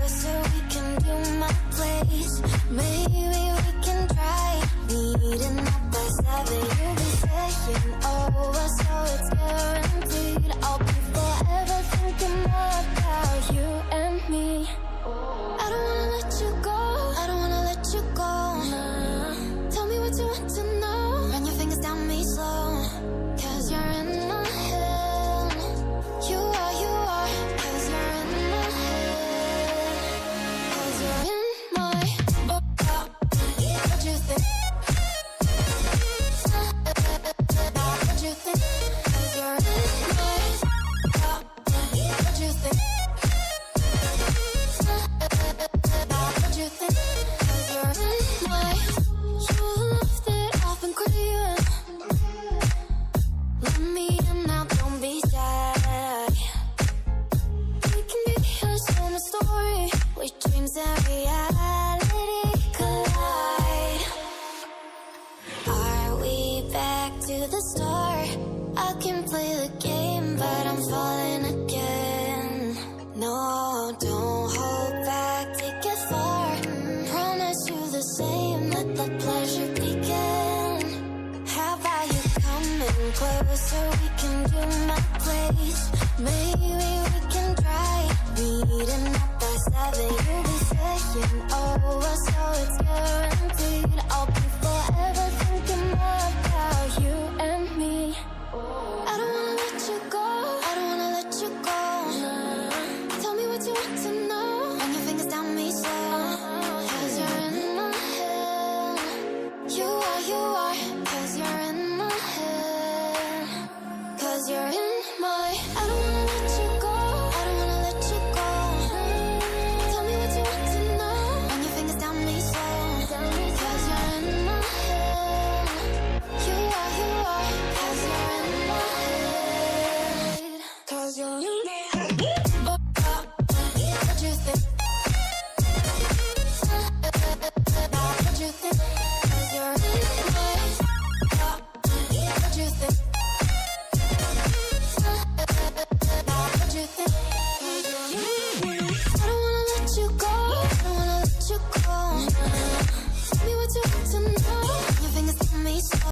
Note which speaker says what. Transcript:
Speaker 1: closer, we can do my place. Maybe we can try meeting up by 7. You'll be saying over, so it's guaranteed. I'll be forever thinking about you and me. I don't wanna let you go, I don't wanna let you go. Tell me what you want to know. Run your fingers down me slow, 'cause you're in my head. You are, 'cause you're in my head. 'Cause you're in my what you think? What you think? 'Cause you're in my what you think? What you think? 'Cause you're in my you love that I've been craving. Let me in now, don't be shy. We can be a summer story where dreams and reality collide. Are we back to the start? I can play the game, but I'm falling again. No, don't hold back, take it far. Promise you the same, let the pleasure begin. How about you coming closer, we can do my place. Maybe we can try meeting up by 7. You'll be